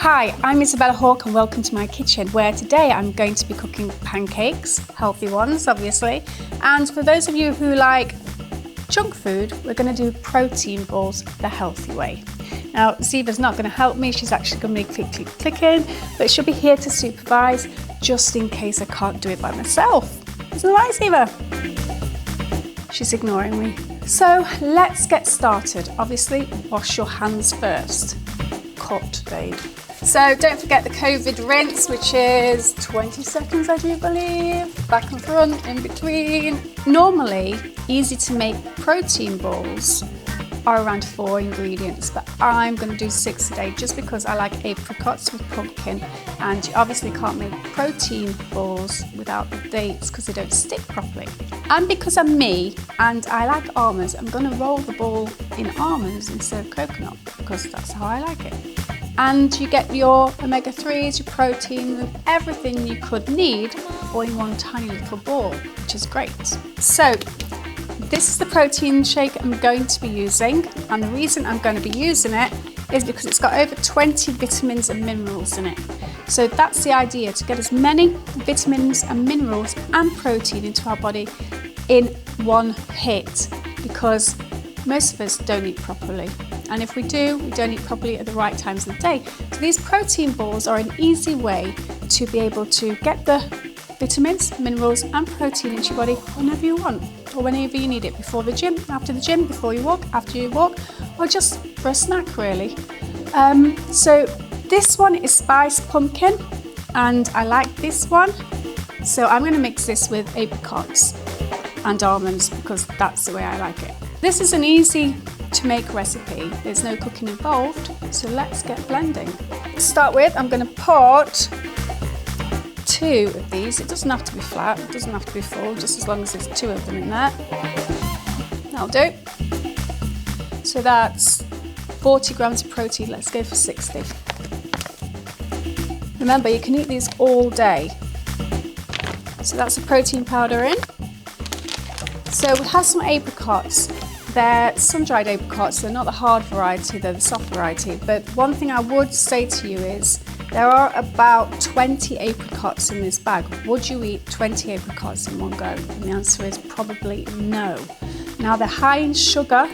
Hi, I'm Isabella Hawke and welcome to my kitchen, where today I'm going to be cooking pancakes, healthy ones obviously, and for those of you who like junk food, we're going to do protein balls the healthy way. Now Ziva's not going to help me, she's actually going to be clicking, but she'll be here to supervise just in case I can't do it by myself. Isn't that right, Ziva? She's ignoring me. So let's get started. Obviously, wash your hands first. Cut, babe. So don't forget the COVID rinse, which is 20 seconds, I do believe. Back and front, in between. Normally, easy to make protein balls are around 4 ingredients, but I'm going to do 6 today just because I like apricots with pumpkin, and you obviously can't make protein balls without the dates because they don't stick properly. And because I'm me and I like almonds, I'm going to roll the ball in almonds instead of coconut because that's how I like it. And you get your omega-3s, your protein, everything you could need all in one tiny little ball, which is great. So this is the protein shake I'm going to be using, and the reason I'm going to be using it is because it's got over 20 vitamins and minerals in it. So that's the idea, to get as many vitamins and minerals and protein into our body in one hit, because most of us don't eat properly. And if we do, we don't eat properly at the right times of the day. So these protein balls are an easy way to be able to get the vitamins, minerals and protein into your body whenever you want, or whenever you need it, before the gym, after the gym, before you walk, after you walk, or just for a snack really. So this one is spiced pumpkin and I like this one. So I'm going to mix this with apricots and almonds because that's the way I like it. This is an easy to make recipe, there's no cooking involved, so let's get blending. To start with, I'm going to put 2 of these. It doesn't have to be flat, it doesn't have to be full, just as long as there's 2 of them in there. That'll do. So that's 40 grams of protein, let's go for 60. Remember, you can eat these all day. So that's the protein powder in. So we have some apricots. They're sun-dried apricots, they're not the hard variety, they're the soft variety. But one thing I would say to you is, there are about 20 apricots in this bag. Would you eat 20 apricots in one go? And the answer is probably no. Now they're high in sugar,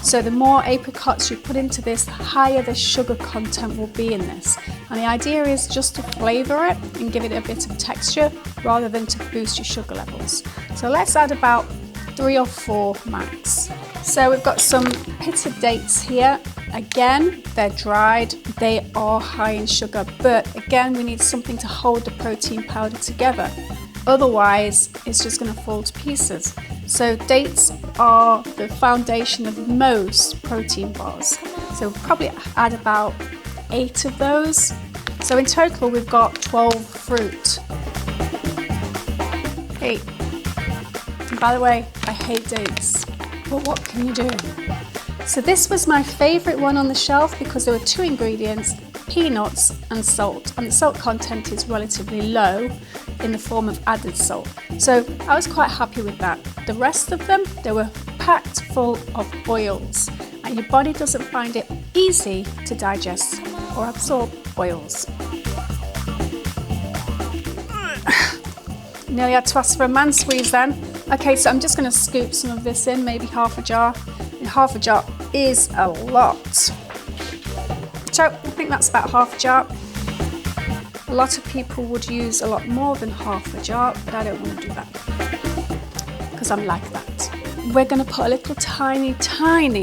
so the more apricots you put into this, the higher the sugar content will be in this. And the idea is just to flavour it and give it a bit of texture rather than to boost your sugar levels. So let's add about 3 or 4 max. So we've got some pitted dates here. Again, they're dried, they are high in sugar, but again, we need something to hold the protein powder together. Otherwise, it's just going to fall to pieces. So dates are the foundation of most protein bars. So we'll probably add about 8 of those. So in total, we've got 12 fruit. 8. And by the way, I hate dates, but what can you do? So this was my favourite one on the shelf because there were 2 ingredients, peanuts and salt, and the salt content is relatively low in the form of added salt. So I was quite happy with that. The rest of them, they were packed full of oils, and your body doesn't find it easy to digest or absorb oils. Nearly had to ask for a man squeeze then. Okay, so I'm just going to scoop some of this in, maybe half a jar. And half a jar is a lot. So I think that's about half a jar. A lot of people would use a lot more than half a jar, but I don't want to do that because I'm like that. We're going to put a little tiny,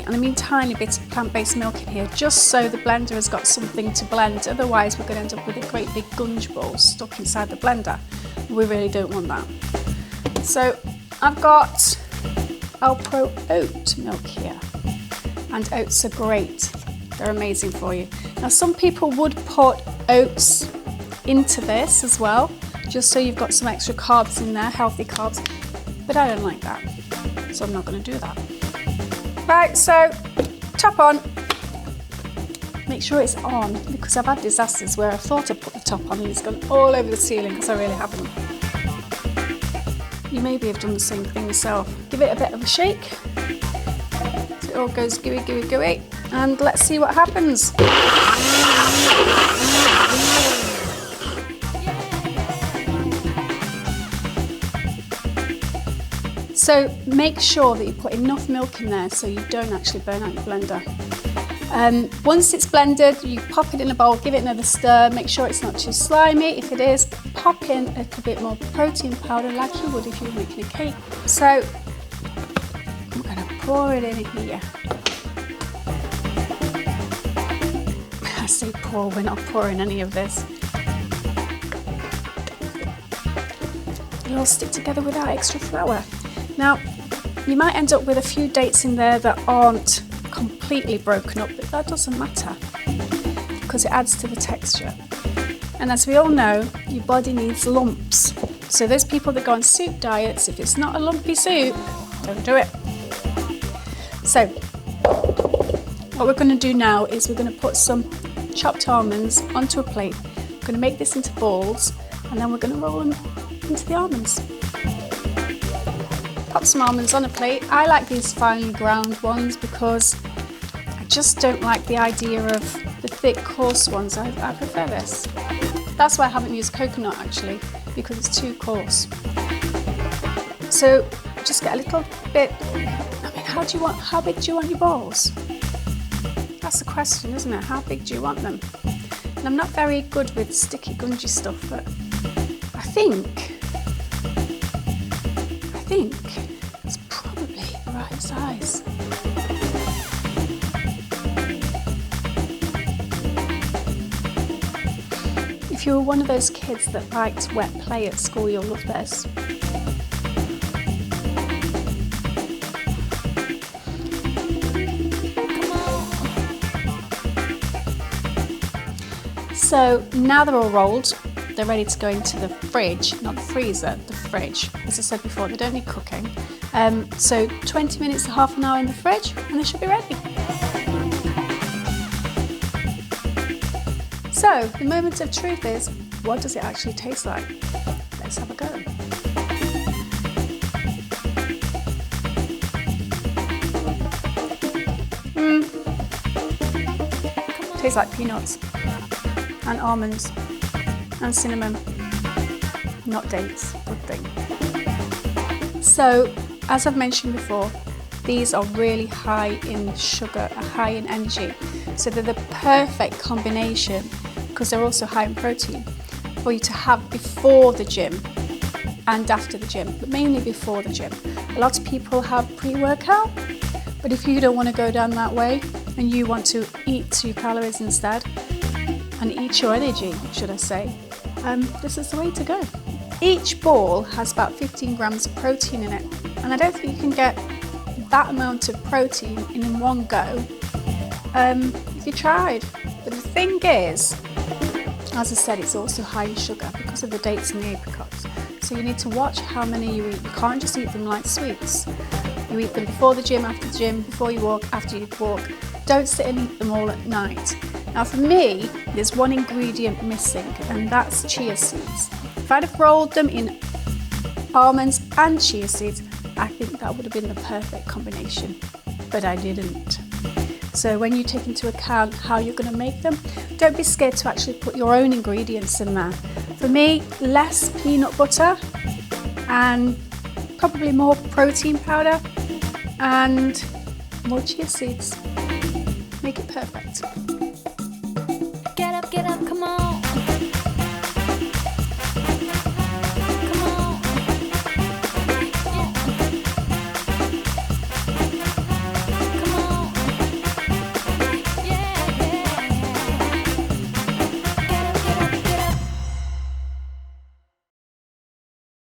and I mean tiny bit of plant-based milk in here, just so the blender has got something to blend. Otherwise, we're going to end up with a great big gunge ball stuck inside the blender. We really don't want that. So I've got Alpro oat milk here, and oats are great. They're amazing for you. Now some people would put oats into this as well, just so you've got some extra carbs in there, healthy carbs, but I don't like that, so I'm not going to do that. Right, so top on. Make sure it's on, because I've had disasters where I thought I'd put the top on and it's gone all over the ceiling because I really haven't. You maybe have done the same thing yourself. Give it a bit of a shake so it all goes gooey, gooey, gooey. and let's see what happens. So make sure that you put enough milk in there so you don't actually burn out your blender. Once it's blended, you pop it in a bowl, give it another stir, make sure it's not too slimy. If it is, pop in a little bit more protein powder like you would if you were making a cake. So I'm going to pour it in here. I say pour, we're not pouring any of this. It'll all stick together without extra flour. Now, you might end up with a few dates in there that aren't completely broken up, but that doesn't matter because it adds to the texture. And as we all know, your body needs lumps. So there's people that go on soup diets. If it's not a lumpy soup, don't do it. So what we're going to do now is we're going to put some chopped almonds onto a plate. We're going to make this into balls and then we're going to roll them into the almonds. Pop some almonds on a plate. I like these finely ground ones because I just don't like the idea of the thick, coarse ones. I prefer this. That's why I haven't used coconut actually, because it's too coarse. So just get a little bit. I mean, how big do you want your balls? That's the question, isn't it? How big do you want them? And I'm not very good with sticky, gungy stuff, but I think it's probably the right size. If you were one of those kids that liked wet play at school, you'll love this. So now they're all rolled. They're ready to go into the fridge, not the freezer, the fridge. As I said before, they don't need cooking. So 20 minutes to half an hour in the fridge and they should be ready. So the moment of truth is, what does it actually taste like? Let's have a go. Tastes like peanuts and almonds and cinnamon, not dates, good thing. So, as I've mentioned before, these are really high in sugar, high in energy. So they're the perfect combination because they're also high in protein for you to have before the gym and after the gym, but mainly before the gym. A lot of people have pre-workout, but if you don't want to go down that way and you want to eat your calories instead, and eat your energy, should I say, this is the way to go. Each ball has about 15 grams of protein in it, and I don't think you can get that amount of protein in one go if you tried. But the thing is, as I said, it's also high in sugar because of the dates and the apricots. So you need to watch how many you eat. You can't just eat them like sweets. You eat them before the gym, after the gym, before you walk, after you walk. Don't sit and eat them all at night. Now for me, there's one ingredient missing, and that's chia seeds. If I'd have rolled them in almonds and chia seeds, I think that would have been the perfect combination, but I didn't. So when you take into account how you're going to make them, don't be scared to actually put your own ingredients in there. For me, less peanut butter and probably more protein powder and more chia seeds. Make it perfect. Get up, come on.